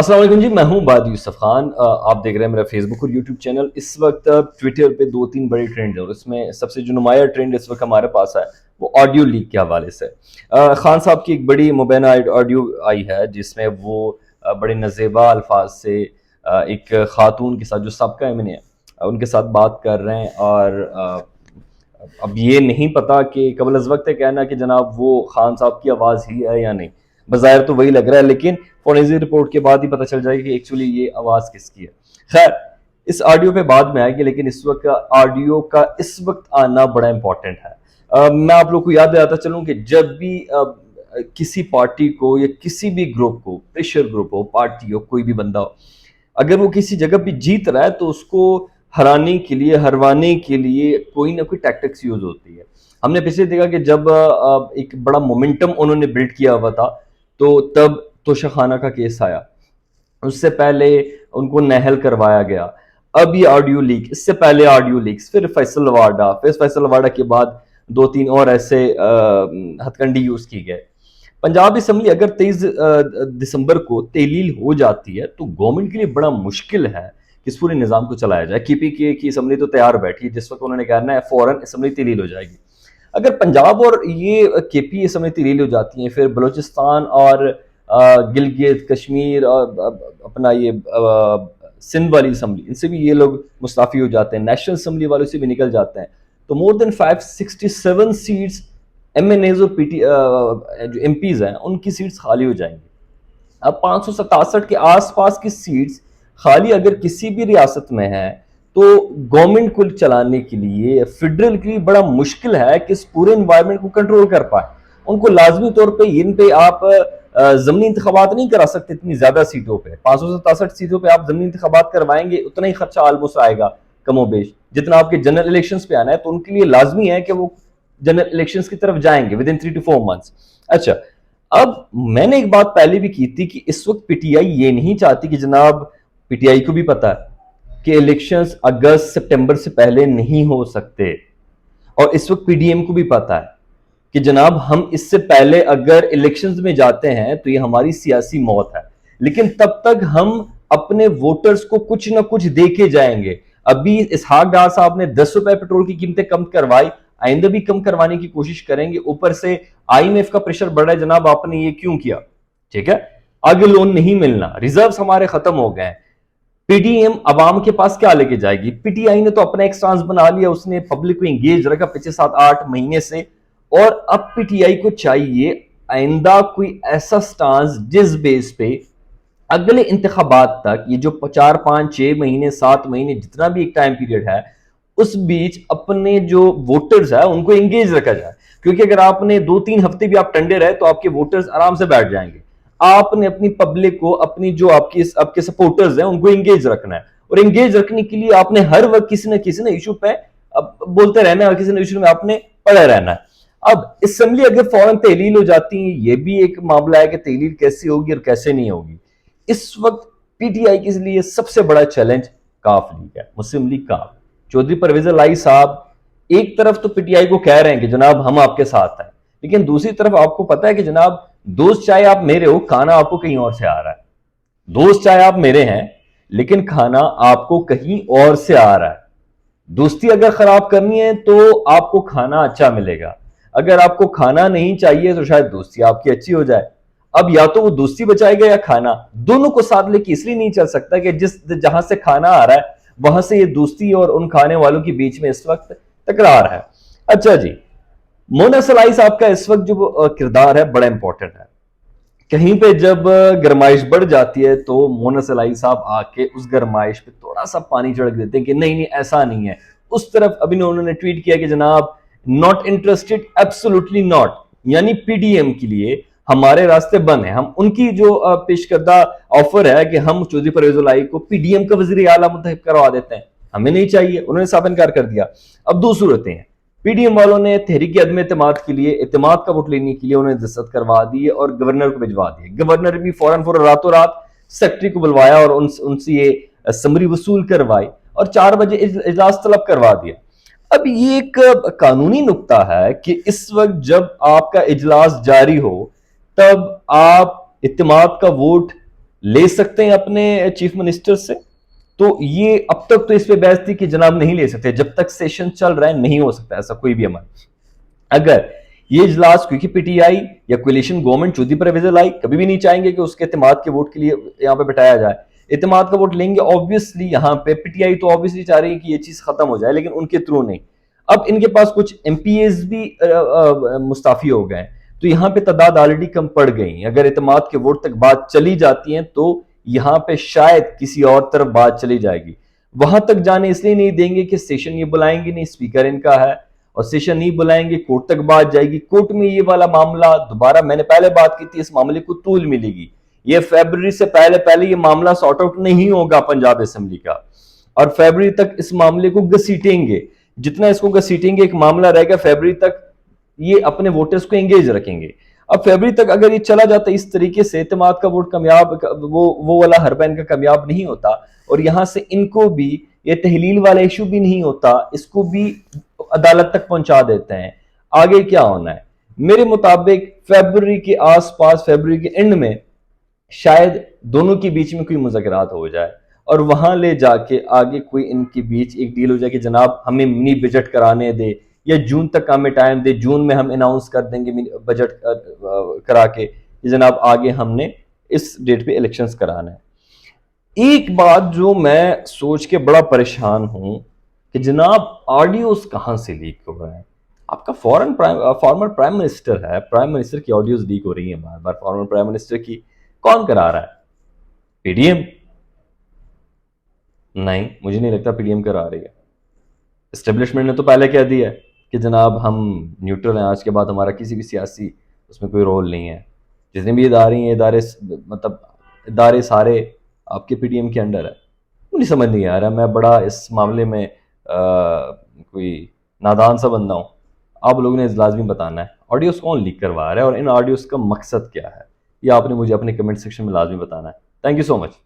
अस्सलाम वालेकुम जी, मैं हूं बाद यूसुफ खान। आप देख रहे हैं मेरा फेसबुक और यूट्यूब चैनल। इस वक्त ट्विटर पे दो तीन बड़े ट्रेंड है और इसमें सबसे जो नुमाया ट्रेंड इस वक्त हमारे पास है वो ऑडियो लीक के हवाले से। खान साहब की एक बड़ी मुबैना ऑडियो आई है जिसमें वो बड़े नजेबा अल्फाज से एक खातून के साथ जो सबका एमएनए है उनके साथ बात कर रहे हैं। और अब ये नहीं पता कि कबल अज़ वक्त है कहना कि जनाब वो खान साहब की आवाज़ ही है या नहीं। बज़ाहिर तो वही लग रहा है, लेकिन फोरेंसिक रिपोर्ट के बाद ही पता चल जाएगी कि एक्चुअली ये आवाज़ किसकी है। खैर, इस ऑडियो पे बाद में आएगी, लेकिन इस वक्त ऑडियो का इस वक्त आना बड़ा इंपॉर्टेंट है। मैं आप लोग को याद दिलाता चलूँ कि जब भी किसी पार्टी को या किसी भी ग्रुप को, प्रेशर ग्रुप हो, पार्टी हो, कोई भी बंदा हो, अगर वो किसी जगह पे जीत रहा है तो उसको हराने के लिए, हरवाने के लिए कोई ना कोई टैक्टिक्स यूज होती है। हमने पिछले देखा कि जब एक बड़ा मोमेंटम उन्होंने बिल्ड किया हुआ था तो तब तोशाखाना का केस आया। उससे पहले उनको नहल करवाया गया। अब ये ऑडियो लीक, इससे पहले ऑडियो लीक्स, फिर फैसल वाडा के बाद दो तीन और ऐसे हथकंडी यूज की गए। पंजाब असम्बली अगर 23 दिसंबर को तहलील हो जाती है तो गवर्नमेंट के लिए बड़ा मुश्किल है कि इस पूरे निज़ाम को चलाया जाए। केपीके की असम्बली तो तैयार बैठी है, जिस वक्त उन्होंने कहना है फौरन असम्बली तहलील हो जाएगी। अगर पंजाब और ये केपी असम्बली तहलील हो जाती हैं, फिर बलूचिस्तान और गिलगित कश्मीर और अपना ये सिंध वाली असम्बली, इनसे भी ये लोग मुस्ताफ़ी हो जाते हैं, नेशनल असम्बली वालों से भी निकल जाते हैं, तो मोर देन 567 सीट्स एमएनएज और पीटी जो एमपीज हैं उनकी सीट्स खाली हो जाएंगी। अब 567 के आसपास की सीट्स खाली अगर किसी भी रियासत में है तो गवर्नमेंट को चलाने के लिए, फेडरल के लिए बड़ा मुश्किल है कि इस पूरे इन्वायरमेंट को कंट्रोल कर पाए। उनको लाजमी तौर पे इन पे आप जमनी इंतखाबात नहीं करा सकते इतनी ज्यादा सीटों पे। 567 सीटों पे आप जमनी इंतखाबात करवाएंगे, उतना ही खर्चा ऑलमोस्ट आएगा कमोबेश जितना आपके जनरल इलेक्शंस पे आना है। तो उनके लिए लाजमी है कि वो जनरल इलेक्शंस की तरफ जाएंगे विद इन 3 to 4 months। अच्छा, अब मैंने एक बात पहले भी की थी कि इस वक्त पीटीआई ये नहीं चाहती कि जनाब, पीटीआई को भी पता है कि इलेक्शंस अगस्त सितंबर से पहले नहीं हो सकते, और इस वक्त पीडीएम को भी पता है कि जनाब हम इससे पहले अगर इलेक्शंस में जाते हैं तो ये हमारी सियासी मौत है। लेकिन तब तक हम अपने वोटर्स को कुछ ना कुछ दे के जाएंगे। अभी इसहाक डार साहब ने 10 रुपए पेट्रोल की कीमतें कम करवाई, आइंदा भी कम करवाने की कोशिश करेंगे। ऊपर से आईएमएफ का प्रेशर बढ़ रहा है, जनाब आपने ये क्यों किया? ठीक है, आगे लोन नहीं मिलना, रिजर्व्स हमारे खत्म हो गए। पीडीएम अवाम के पास क्या लेके जाएगी? पीटीआई ने तो अपना एक स्टांस बना लिया, उसने पब्लिक को एंगेज रखा पिछले 7-8 महीने से, और अब पीटीआई को चाहिए आइंदा कोई ऐसा स्टांस जिस बेस पे अगले इंतखाबात तक, ये जो 4-5-6 महीने 7 महीने जितना भी एक टाइम पीरियड है, उस बीच अपने जो वोटर्स है उनको एंगेज रखा जाए। क्योंकि अगर आपने 2-3 हफ्ते भी आप टंडे रहे तो आपके वोटर्स आराम से बैठ जाएंगे। आपने अपनी पब्लिक को, अपनी जो आपके सपोर्टर्स हैं उनको एंगेज रखना है, और एंगेज रखने के लिए आपने हर वक्त किसी न इशू पे बोलते रहना है और किसी न इशू में आपने पड़े रहना है। अब असेंबली अगर फौरन तहलील हो जाती है, ये भी एक मामला है कि तहलील कैसे होगी और कैसे नहीं होगी। इस वक्त पीटीआई के लिए सबसे बड़ा चैलेंज काफ लीग है, मुस्लिम लीग काफ। चौधरी परवेज लाई साहब एक तरफ तो पीटीआई को कह रहे हैं कि जनाब हम आपके साथ हैं, लेकिन दूसरी तरफ आपको पता है कि जनाब दोस्त चाहे आप मेरे हो, खाना आपको कहीं और से आ रहा है। दोस्त चाहे आप मेरे हैं, लेकिन खाना आपको कहीं और से आ रहा है। दोस्ती अगर खराब करनी है तो आपको खाना अच्छा मिलेगा, अगर आपको खाना नहीं चाहिए तो शायद दोस्ती आपकी अच्छी हो जाए। अब या तो वो दोस्ती बचाएगा या खाना, दोनों को साथ लेके इसलिए नहीं चल सकता कि जहां से खाना आ रहा है वहां से ये दोस्ती और उन खाने वालों के बीच में इस वक्त तकरार है। अच्छा जी, मोना सलाई साहब का इस वक्त जो किरदार है बड़ा इंपॉर्टेंट है। कहीं पे जब गरमाइश बढ़ जाती है तो मोना सलाई साहब आके उस गरमाइश पे थोड़ा सा पानी छिड़क देते हैं कि नहीं नहीं ऐसा नहीं है। उस तरफ अभी उन्होंने ट्वीट किया कि जनाब नॉट इंटरेस्टेड, एब्सोल्युटली नॉट, यानी पीडीएम के लिए हमारे रास्ते बंद है। हम उनकी जो पेश करदा ऑफर है कि हम चौधरी परवेज लाई को पीडीएम का वजीर आला मुंतखब करवा देते हैं, हमें नहीं चाहिए, उन्होंने साफ इनकार कर दिया। अब दो सूरतें हैं, पीडीएम वालों ने तहरीक अदम एतमाद के लिए, एतमाद का वोट लेने के लिए उन्हें दस्तखत करवा दी और गवर्नर को भिजवा दिए। गवर्नर भी फौरन रातों रात सेक्रेटरी को बुलवाया और उनसे ये समरी वसूल करवाई और 4 बजे इजलास तलब करवा दिया। अब ये एक कानूनी नुक्ता है कि इस वक्त जब आपका इजलास जारी हो तब आप इत्तेमाद का वोट ले सकते हैं अपने चीफ मिनिस्टर से। तो ये अब तक तो इस पे बहस थी कि जनाब नहीं ले सकते, जब तक सेशन चल रहा है नहीं हो सकता ऐसा कोई भी अमल। अगर ये इजलास, क्योंकि पीटीआई या कोलिशन गवर्नमेंट चौधरी परवेज लाई कभी भी नहीं चाहेंगे कि उसके इत्तेमाद के वोट के लिए यहाँ पे बिठाया जाए, इत्तेमाद का वोट लेंगे ऑब्वियसली यहाँ पे। पीटीआई तो ऑब्वियसली चाह रही है कि ये चीज खत्म हो जाए, लेकिन उनके थ्रू नहीं। अब इनके पास कुछ एमपीएस भी मुस्ताफी हो गए, तो यहाँ पे तादाद ऑलरेडी कम पड़ गई। अगर इत्तेमाद के वोट तक बात चली जाती है तो यहाँ पे शायद किसी और तरफ बात चली जाएगी। वहां तक जाने इसलिए नहीं देंगे कि सेशन ये बुलाएंगे नहीं, स्पीकर इनका है, और सेशन नहीं बुलाएंगे, कोर्ट तक बात जाएगी, कोर्ट में ये वाला मामला दोबारा, मैंने पहले बात की थी, इस मामले को तूल मिलेगी। ये फरवरी से पहले पहले ये मामला सॉर्ट आउट नहीं होगा पंजाब असेंबली का, और फरवरी तक इस मामले को घसीटेंगे। जितना इसको घसीटेंगे एक मामला रहेगा, फरवरी तक ये अपने वोटर्स को एंगेज रखेंगे। अब फरवरी तक अगर ये चला जाता इस तरीके से, इत्तेमाद का वोट कामयाब, वो वाला हरबैन का कामयाब नहीं होता, और यहां से इनको भी ये तहलील वाला इशू भी नहीं होता, इसको भी अदालत तक पहुंचा देते हैं। आगे क्या होना है मेरे मुताबिक, फरवरी के आसपास, फरवरी के एंड में शायद दोनों के बीच में कोई मुज़ाकरात हो जाए, और वहां ले जाके आगे कोई इनके बीच एक डील हो जाए कि जनाब हमें मिनी बजट कराने दे, या जून तक हमें टाइम दे, जून में हम अनाउंस कर देंगे बजट करा के जनाब आगे हमने इस डेट पे इलेक्शंस कराना है। एक बात जो मैं सोच के बड़ा परेशान हूं कि जनाब ऑडियोज कहां से लीक हो रहे हैं। आपका फॉर्मर प्राइम मिनिस्टर है, प्राइम मिनिस्टर की ऑडियोज लीक हो रही है बार बार, फॉर्मर प्राइम मिनिस्टर की। कौन करा रहा है? पीडीएम? नहीं, मुझे नहीं लगता पीडीएम करा रही है। एस्टेब्लिशमेंट ने तो पहले कह दिया है कि जनाब हम न्यूट्रल हैं, आज के बाद हमारा किसी भी सियासी उसमें कोई रोल नहीं है। जितने भी इदारे हैं, इदारे मतलब इदारे सारे आपके पीडीएम के अंडर है। मुझे समझ नहीं आ रहा, मैं बड़ा इस मामले में कोई नादान सा बंदा हूँ। आप लोगों ने लाजमी बताना है ऑडियोज कौन लीक करवा रहा है और इन ऑडियोज का मकसद क्या है, ये आपने मुझे अपने कमेंट सेक्शन में लाजमी बताना है। Thank you so much.